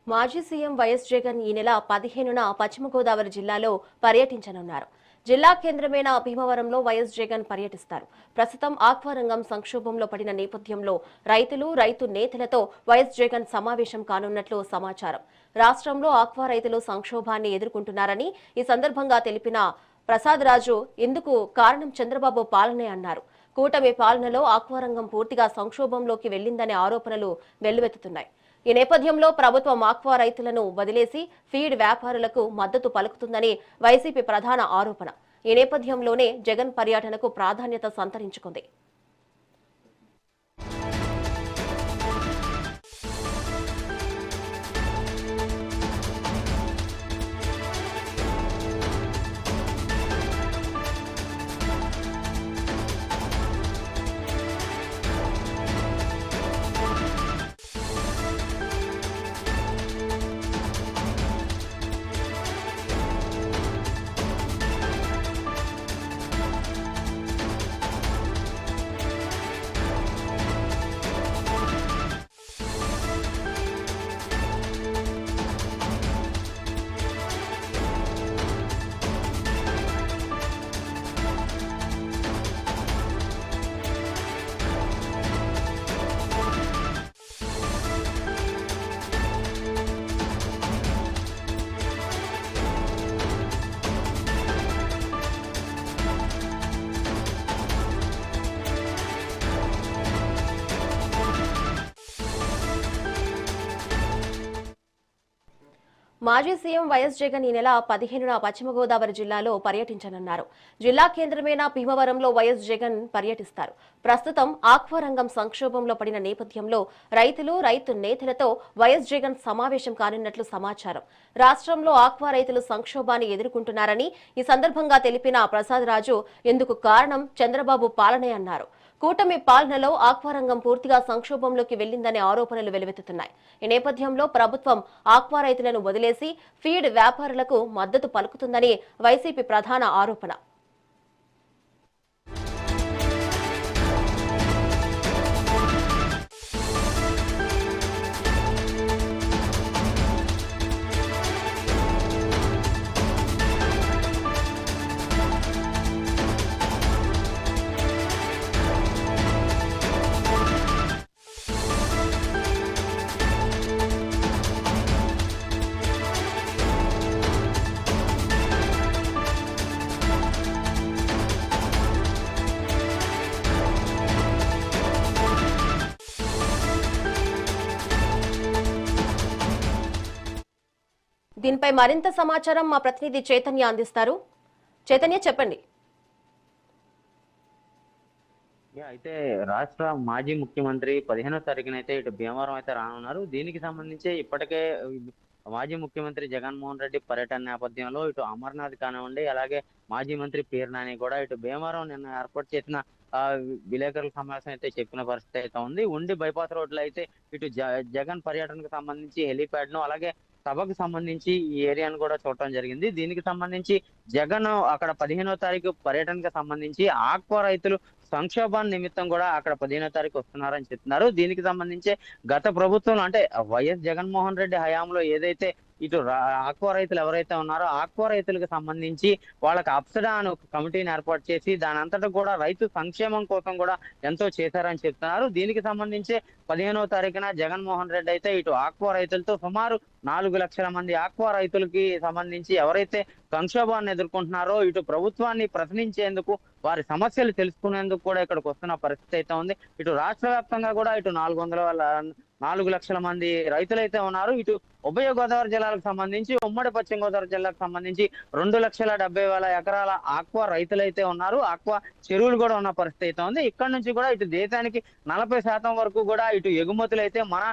మాజీ CM YS Jagan ఈ నెల 15న పశ్చిమ గోదావరి జిల్లాలో పర్యటించనున్నారు. జిల్లా కేంద్రమైన భీమవరంలో వైఎస్ జగన్ పర్యటిస్తారు. ప్రస్తుతం ఆక్వా రంగం సంక్షోభంలో పడిన నేపథ్యంలో రైతు నేతలతో వైఎస్ జగన్ సమావేశం కానున్నట్లు సమాచారం. రాష్ట్రంలో ఆక్వా రైతులు సంక్షోభాన్ని ఎదుర్కొంటున్నారని ఈ సందర్భంగా తెలిపిన ప్రసాద్ రాజు ఇందుకు కారణం చంద్రబాబు పాలనే అన్నారు. కూటమి పాలనలో ఆక్వా రంగం పూర్తిగా సంక్షోభంలోకి వెళ్లిందనే ఆరోపణలు వెల్లువెత్తుతున్నాయి. ఈ నేపథ్యంలో ప్రభుత్వం ఆక్వా రైతులను వదిలేసి ఫీడ్ వ్యాపారులకు మద్దతు పలుకుతుందని వైసీపీ ప్రధాన ఆరోపణ. ఈ నేపథ్యంలోనే జగన్ పర్యటనకు ప్రాధాన్యత సంతరించుకుంది. మాజీ సీఎం వైఎస్ జగన్ ఈ నెల 15న పశ్చిమ గోదావరి జిల్లాలో పర్యటించనున్నారు. జిల్లా కేంద్రమైన భీమవరంలో వైఎస్ జగన్ పర్యటిస్తారు. ప్రస్తుతం ఆక్వా రంగం సంక్షోభంలో పడిన నేపథ్యంలో రైతు నేతలతో వైఎస్ జగన్ సమావేశం కానున్నట్లు సమాచారం. రాష్ట్రంలో ఆక్వా రైతులు సంక్షోభాన్ని ఎదుర్కొంటున్నారని ఈ సందర్భంగా తెలిపిన ప్రసాద్ రాజు ఇందుకు కారణం చంద్రబాబు పాలనే అన్నారు. కూటమి పాలనలో ఆక్వా రంగం పూర్తిగా సంక్షోభంలోకి వెళ్లిందనే ఆరోపణలు వెలువెత్తుతున్నాయి. ఈ నేపథ్యంలో ప్రభుత్వం ఆక్వా రైతులను వదిలేసి ఫీడ్ వ్యాపారులకు మద్దతు పలుకుతుందని వైసీపీ ప్రధాన ఆరోపణ. దీనిపై మరింత సమాచారం మా ప్రతినిధి చైతన్య అందిస్తారు. చైతన్య, చెప్పండి. అయితే రాష్ట్ర మాజీ ముఖ్యమంత్రి 15వ తారీఖున అయితే ఇటు భీమవరం అయితే రానున్నారు. దీనికి సంబంధించి ఇప్పటికే మాజీ ముఖ్యమంత్రి జగన్మోహన్ రెడ్డి పర్యటన నేపథ్యంలో ఇటు అమర్నాథ్ కానివ్వండి, అలాగే మాజీ మంత్రి పేరు నాని కూడా ఇటు భీమవరం నిన్న ఏర్పాటు చేసిన విలేకరుల సమావేశం అయితే చెప్పిన పరిస్థితి అయితే ఉంది. ఉండి బైపాస్ రోడ్లో అయితే ఇటు జగన్ పర్యటనకు సంబంధించి హెలీప్యాడ్ ను, అలాగే సభకు సంబంధించి ఈ ఏరియాను కూడా చూడటం జరిగింది. దీనికి సంబంధించి జగన్ అక్కడ 15వ తారీఖు పర్యటనకు సంబంధించి ఆక్వా రైతులు సంక్షోభాన్ని నిమిత్తం కూడా అక్కడ 15వ తారీఖు వస్తున్నారని చెప్తున్నారు. దీనికి సంబంధించి గత ప్రభుత్వంలో అంటే వైఎస్ జగన్మోహన్ రెడ్డి హయాంలో ఏదైతే ఇటు ఆక్వా రైతులు ఎవరైతే ఉన్నారో ఆక్వా రైతులకు సంబంధించి వాళ్ళకి అప్సడా అని ఒక కమిటీని ఏర్పాటు చేసి దాని అంతటా కూడా రైతు సంక్షేమం కోసం కూడా ఎంతో చేశారని చెప్తున్నారు. దీనికి సంబంధించి 15వ తారీఖున జగన్మోహన్ రెడ్డి అయితే ఇటు ఆక్వా రైతులతో సుమారు 4 లక్షల మంది ఆక్వా రైతులకి సంబంధించి ఎవరైతే సంక్షోభాన్ని ఎదుర్కొంటున్నారో ఇటు ప్రభుత్వాన్ని ప్రశ్నించేందుకు, వారి సమస్యలు తెలుసుకునేందుకు కూడా ఇక్కడికి వస్తున్న పరిస్థితి అయితే ఉంది. ఇటు రాష్ట్ర వ్యాప్తంగా కూడా ఇటు 4 లక్షల మంది రైతులైతే ఉన్నారు. ఇటు ఉభయ గోదావరి జిల్లాలకు సంబంధించి ఉమ్మడి పశ్చిమ గోదావరి జిల్లాకు సంబంధించి 2,70,000 ఎకరాల ఆక్వా రైతులైతే ఉన్నారు. ఆక్వా చెరువులు కూడా ఉన్న పరిస్థితి అయితే ఉంది. ఇక్కడ నుంచి కూడా ఇటు దేశానికి 40% వరకు కూడా ఇటు ఎగుమతులు అయితే మన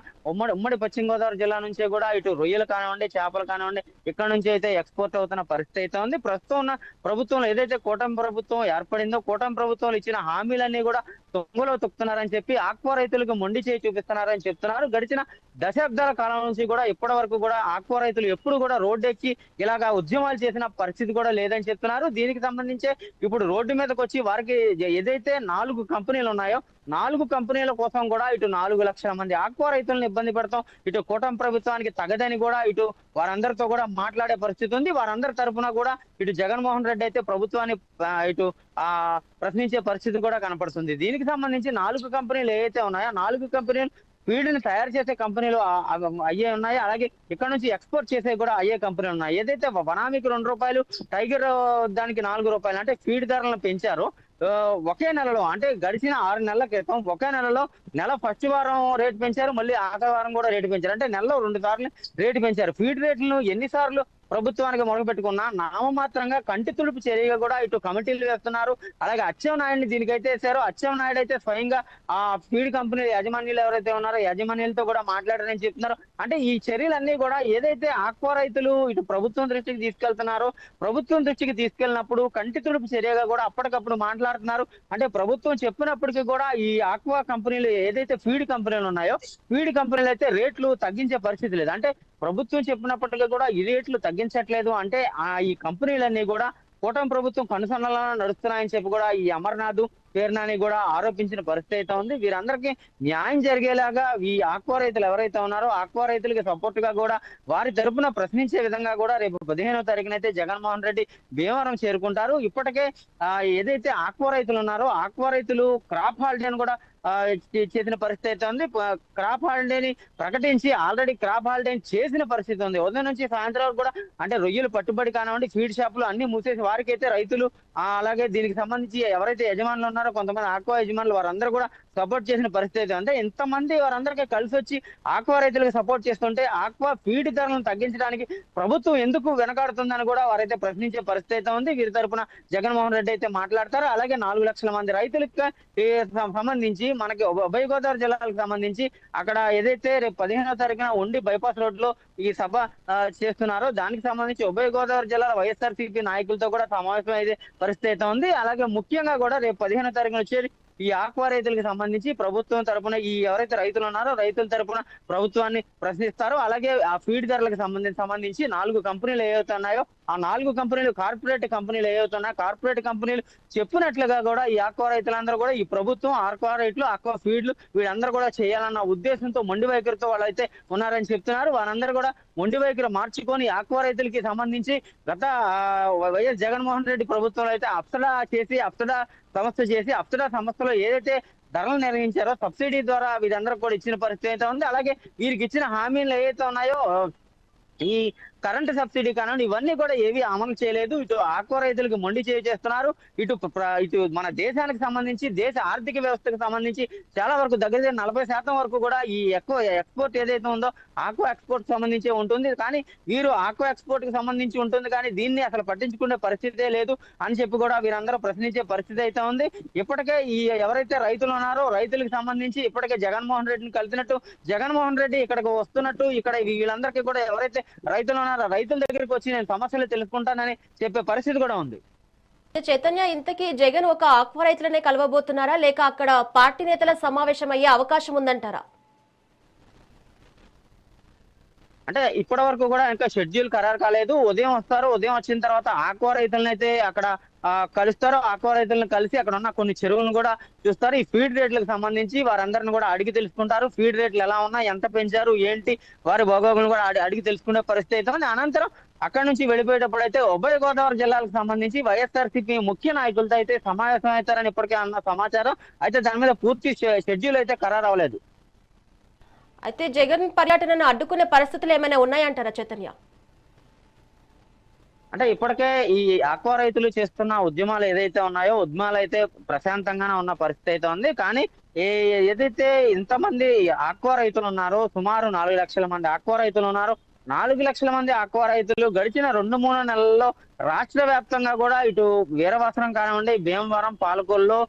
ఉమ్మడి పశ్చిమ గోదావరి జిల్లా నుంచే కూడా ఇటు రొయ్యలు కానివ్వండి, చేపలు కానివ్వండి ఇక్కడ నుంచి అయితే ఎక్స్పోర్ట్ అవుతున్న పరిస్థితి అయితే ఉంది. ప్రస్తుతం ఉన్న ప్రభుత్వంలో ఏదైతే కూటమి ప్రభుత్వం ఏర్పడిందో కూటమి ప్రభుత్వంలో ఇచ్చిన హామీలన్నీ కూడా తొంగలో తొక్కుతున్నారని చెప్పి ఆక్వా రైతులకు మొండి చేయి చూపిస్తున్నారని చెప్తున్నారు. చెప్తున్నారు. గడిచిన దశాబ్దాల కాలం నుంచి కూడా ఇప్పటి వరకు కూడా ఆక్వా రైతులు ఎప్పుడు కూడా రోడ్డెక్కి ఇలాగా ఉద్యమాలు చేసిన పరిస్థితి కూడా లేదని చెప్తున్నారు. దీనికి సంబంధించే ఇప్పుడు రోడ్డు మీదకి వచ్చి వారికి ఏదైతే 4 కంపెనీలు ఉన్నాయో 4 కంపెనీల కోసం కూడా ఇటు 4 లక్షల మంది ఆక్వా రైతులను ఇబ్బంది పెడతాం, ఇటు కూటమి ప్రభుత్వానికి తగదని కూడా ఇటు వారందరితో కూడా మాట్లాడే పరిస్థితి ఉంది. వారందరి తరఫున కూడా ఇటు జగన్మోహన్ రెడ్డి అయితే ప్రభుత్వాన్ని ఇటు ప్రశ్నించే పరిస్థితి కూడా కనపడుతుంది. దీనికి సంబంధించి 4 కంపెనీలు ఏవైతే ఉన్నాయో 4 కంపెనీలు ఫీడ్ని తయారు చేసే కంపెనీలు అయ్యే ఉన్నాయి. అలాగే ఇక్కడ నుంచి ఎక్స్పోర్ట్ చేసే కూడా అయ్యే కంపెనీలు ఉన్నాయి. ఏదైతే వనామికి ₹2, టైగర్ దానికి ₹4 అంటే ఫీడ్ ధరలను పెంచారు. ఒకే నెలలో అంటే గడిచిన 6 నెలల క్రితం ఒకే నెలలో నెల ఫస్ట్ వారం రేటు పెంచారు, మళ్ళీ ఆఖరి వారం కూడా రేటు పెంచారు. అంటే నెలలో 2 సార్లు రేటు పెంచారు. ఫీడ్ రేట్లను ఎన్నిసార్లు ప్రభుత్వానికి మొదలుపెట్టుకున్నా నామమాత్రంగా కంటి తుడుపు చర్యగా కూడా ఇటు కమిటీలు వేస్తున్నారు. అలాగే అచ్చెన్నాయుడిని దీనికైతే వేశారు. అచ్చెన్నాయుడు అయితే స్వయంగా ఆ ఫీడ్ కంపెనీ యాజమాన్యులు ఎవరైతే ఉన్నారో యాజమాన్యాలతో కూడా మాట్లాడారని చెప్తున్నారు. అంటే ఈ చర్యలన్నీ కూడా ఏదైతే ఆక్వా రైతులు ఇటు ప్రభుత్వం దృష్టికి తీసుకెళ్తున్నారో ప్రభుత్వం దృష్టికి తీసుకెళ్ళినప్పుడు కంటి తుడుపు చర్యగా కూడా అప్పటికప్పుడు మాట్లాడుతున్నారు. అంటే ప్రభుత్వం చెప్పినప్పటికీ కూడా ఈ ఆక్వా కంపెనీలు ఏదైతే ఫీడ్ కంపెనీలు ఉన్నాయో ఫీడ్ కంపెనీలు అయితే రేట్లు తగ్గించే పరిస్థితి లేదు. అంటే ప్రభుత్వం చెప్పినప్పటికీ కూడా ఈ రేట్లు తగ్గించట్లేదు. అంటే ఈ కంపెనీలన్నీ కూడా కూటమి ప్రభుత్వం కనుసన్నలో నడుస్తున్నాయని చెప్పి కూడా ఈ అమర్నాథ్ పేర్నాని కూడా ఆరోపించిన పరిస్థితి అయితే ఉంది. వీరందరికీ న్యాయం జరిగేలాగా ఈ ఆక్వా రైతులు ఎవరైతే ఉన్నారో ఆక్వా రైతులకి సపోర్ట్ గా కూడా వారి తరపున ప్రశ్నించే విధంగా కూడా రేపు 15వ తారీఖునైతే జగన్మోహన్ రెడ్డి భీమవరం చేరుకుంటారు. ఇప్పటికే ఏదైతే ఆక్వా రైతులు ఉన్నారో ఆక్వా రైతులు క్రాప్ హాలిడేని కూడా చేసిన పరిస్థితి అయితే ఉంది. క్రాప్ హాలిడేని ప్రకటించి ఆల్రెడీ క్రాప్ హాలిడేని చేసిన పరిస్థితి ఉంది. ఉదయం నుంచి సాయంత్రం వరకు కూడా అంటే రొయ్యలు పట్టుబడి కానివ్వండి ఫీడ్ షాపులు అన్ని మూసేసి వారికి అయితే రైతులు అలాగే దీనికి సంబంధించి ఎవరైతే యజమానులు ఉన్నారో కొంతమంది ఆక్వా యజమానులు వారందరూ కూడా సపోర్ట్ చేసిన పరిస్థితి అయితే అంటే ఇంతమంది వారందరికీ కలిసి వచ్చి ఆక్వా రైతులకు సపోర్ట్ చేస్తుంటే ఆక్వా ఫీడ్ ధరలను తగ్గించడానికి ప్రభుత్వం ఎందుకు వెనకాడుతుందని కూడా వారైతే ప్రశ్నించే పరిస్థితి అయితే ఉంది. వీరి తరపున జగన్మోహన్ రెడ్డి అయితే మాట్లాడతారు. అలాగే 4 లక్షల మంది రైతులకు సంబంధించి మనకి ఉభయ గోదావరి జిల్లాలకు సంబంధించి అక్కడ ఏదైతే రేపు 15వ తారీఖున ఉండి బైపాస్ రోడ్ లో ఈ సభ చేస్తున్నారో దానికి సంబంధించి ఉభయ గోదావరి జిల్లాల వైఎస్ఆర్సీపీ నాయకులతో కూడా సమావేశం అయితే పరిస్థితి అయితే ఉంది. అలాగే ముఖ్యంగా కూడా రేపు 15వ తారీఖున వచ్చేది ఈ ఆక్వా రైతులకు సంబంధించి ప్రభుత్వం తరపున ఈ ఎవరైతే రైతులు ఉన్నారో రైతుల తరపున ప్రభుత్వాన్ని ప్రశ్నిస్తారో అలాగే ఆ ఫీడ్ ధరలకు సంబంధించి 4 కంపెనీలు ఏవవుతున్నాయో ఆ 4 కంపెనీలు కార్పొరేట్ కంపెనీలు ఏవవుతున్నాయో కార్పొరేట్ కంపెనీలు చెప్పినట్లుగా కూడా ఈ ఆక్వా రైతులందరూ కూడా ఈ ప్రభుత్వం ఆక్వా రైతులు ఆక్వా ఫీడ్లు వీళ్ళందరూ కూడా చేయాలన్న ఉద్దేశంతో మొండి వైఖరితో వాళ్ళైతే ఉన్నారని చెప్తున్నారు. వారందరూ కూడా మొండి వైఖరి మార్చుకొని ఆక్వా రైతులకి సంబంధించి గత వైఎస్ జగన్మోహన్ రెడ్డి ప్రభుత్వంలో అయితే అప్సడా చేసి అప్సడా సంస్థలో ఏదైతే ధరలు నిర్ణయించారో సబ్సిడీ ద్వారా వీరందరూ కూడా ఇచ్చిన పరిస్థితి అయితే ఉంది. అలాగే వీరికి ఇచ్చిన హామీలు ఏవైతే ఉన్నాయో ఈ కరెంటు సబ్సిడీ కానివ్వండి ఇవన్నీ కూడా ఏవి అమలు చేయలేదు. ఇటు ఆక్వా రైతులకు మొండి చేస్తున్నారు. ఇటు మన దేశానికి సంబంధించి దేశ ఆర్థిక వ్యవస్థకు సంబంధించి చాలా వరకు దగ్గర 40% వరకు కూడా ఈ ఎక్కువ ఎక్స్పోర్ట్ ఏదైతే ఉందో ఆక్వా ఎక్స్పోర్ట్ సంబంధించి ఉంటుంది. కానీ వీరు ఆక్వా ఎక్స్పోర్ట్ కి సంబంధించి ఉంటుంది కానీ దీన్ని అసలు పట్టించుకునే పరిస్థితే లేదు అని చెప్పి కూడా వీరందరూ ప్రశ్నించే పరిస్థితి అయితే ఉంది. ఇప్పటికే ఈ ఎవరైతే రైతులు ఉన్నారో రైతులకు సంబంధించి ఇప్పటికే జగన్మోహన్ రెడ్డిని కలిసినట్టు జగన్మోహన్ రెడ్డి ఇక్కడికి వస్తున్నట్టు ఇక్కడ వీళ్ళందరికీ కూడా ఎవరైతే రైతులు రైతుల దగ్గరికి వచ్చి నేను సమస్యలు తెలుసుకుంటానని చెప్పే పరిస్థితి కూడా ఉంది. చైతన్య, ఇంతకీ జగన్ ఒక ఆక్వా రైతులనే కలవబోతున్నారా లేక అక్కడ పార్టీ నేతల సమావేశం అయ్యే అవకాశం ఉందంటారా? అంటే ఇప్పటి వరకు కూడా ఇంకా షెడ్యూల్ ఖరారు కాలేదు. ఉదయం వస్తారు, ఉదయం వచ్చిన తర్వాత ఆక్వా రైతులను అయితే అక్కడ కలుస్తారు. ఆక్వా రైతులను కలిసి అక్కడ ఉన్న కొన్ని చెరువులను కూడా చూస్తారు. ఈ ఫీడ్ రేట్లకు సంబంధించి వారందరిని కూడా అడిగి తెలుసుకుంటారు. ఫీడ్ రేట్లు ఎలా ఉన్నాయి, ఎంత పెంచారు, ఏంటి వారి భోగోగులను కూడా అడిగి తెలుసుకునే పరిస్థితి అయితే ఉంది. అనంతరం అక్కడ నుంచి వెళ్ళిపోయేటప్పుడు అయితే ఉభయ గోదావరి జిల్లాలకు సంబంధించి వైఎస్ఆర్సీపీ ముఖ్య నాయకులతో అయితే సమావేశం అవుతారని ఇప్పటికే అన్న సమాచారం. అయితే దాని మీద పూర్తి షెడ్యూల్ అయితే ఖరారు అవ్వలేదు. అయితే జగన్ పర్యటనను అడ్డుకునే పరిస్థితులు ఏమైనా ఉన్నాయంటారా చైతన్య? అంటే ఇప్పటికే ఈ ఆక్వా రైతులు చేస్తున్న ఉద్యమాలు ఏదైతే ఉన్నాయో ఉద్యమాలు అయితే ప్రశాంతంగానే ఉన్న పరిస్థితి అయితే ఉంది. కానీ ఏదైతే ఇంతమంది ఆక్వా రైతులు ఉన్నారో సుమారు 4 లక్షల మంది ఆక్వా రైతులు ఉన్నారు. 4 లక్షల మంది ఆక్వా రైతులు గడిచిన 2-3 నెలల్లో రాష్ట్ర వ్యాప్తంగా కూడా ఇటు వీరవసరం కానివ్వండి భీమవరం పాలకొల్లో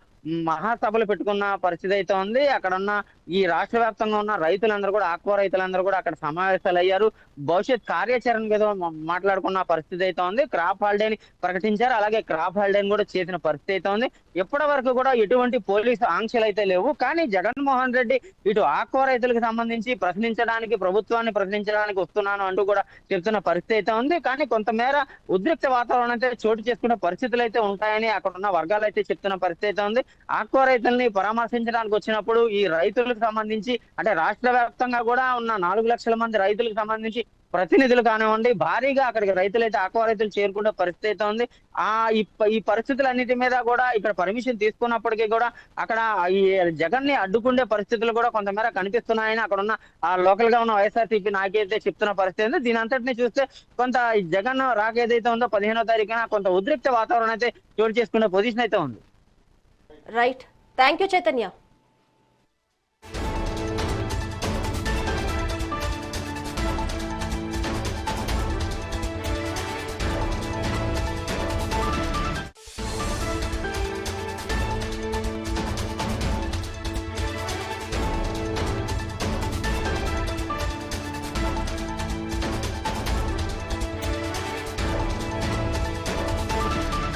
మహాసభలు పెట్టుకున్న పరిస్థితి అయితే ఉంది. అక్కడ ఉన్న ఈ రాష్ట్ర వ్యాప్తంగా ఉన్న రైతులందరూ కూడా, ఆక్వా రైతులందరూ కూడా అక్కడ సమావేశాలు అయ్యారు. భవిష్యత్ కార్యాచరణ మీద మాట్లాడుకున్న పరిస్థితి అయితే ఉంది. క్రాప్ హాలిడేని ప్రకటించారు. అలాగే క్రాప్ హాలిడేని కూడా చేసిన పరిస్థితి అయితే ఉంది. ఇప్పటి వరకు కూడా ఎటువంటి పోలీసు ఆంక్షలు అయితే లేవు. కానీ జగన్మోహన్ రెడ్డి ఇటు ఆక్వా రైతులకు సంబంధించి ప్రశ్నించడానికి, ప్రభుత్వాన్ని ప్రశ్నించడానికి వస్తున్నాను అంటూ కూడా చెప్తున్న పరిస్థితి అయితే ఉంది. కానీ కొంతమేర ఉద్రిక్త వాతావరణం అయితే చోటు చేసుకునే పరిస్థితులు అయితే ఉంటాయని అక్కడ ఉన్న వర్గాలు అయితే చెప్తున్న పరిస్థితి అయితే ఉంది. ఆక్వా రైతుల్ని పరామర్శించడానికి వచ్చినప్పుడు ఈ రైతులకు సంబంధించి అంటే రాష్ట్ర వ్యాప్తంగా కూడా ఉన్న 4 లక్షల మంది రైతులకు సంబంధించి ప్రతినిధులు కానివ్వండి, భారీగా అక్కడికి రైతులైతే ఆక్వా రైతులు చేరుకునే పరిస్థితి అయితే ఉంది. ఆ ఈ పరిస్థితులన్నిటి మీద కూడా ఇక్కడ పర్మిషన్ తీసుకున్నప్పటికీ కూడా అక్కడ ఈ జగన్ ని అడ్డుకునే పరిస్థితులు కూడా కొంతమేర కనిపిస్తున్నాయని అక్కడ ఉన్న ఆ లోకల్ గా ఉన్న వైఎస్ఆర్సీపీ నాయకులైతే చెప్తున్న పరిస్థితి ఉంది. దీని అంతటిని చూస్తే కొంత ఈ జగన్ రాక ఏదైతే ఉందో 15వ తారీఖున కొంత ఉద్రిక్త వాతావరణం అయితే చోటు చేసుకునే పొజిషన్ అయితే ఉంది. Right, thank you Chaitanya.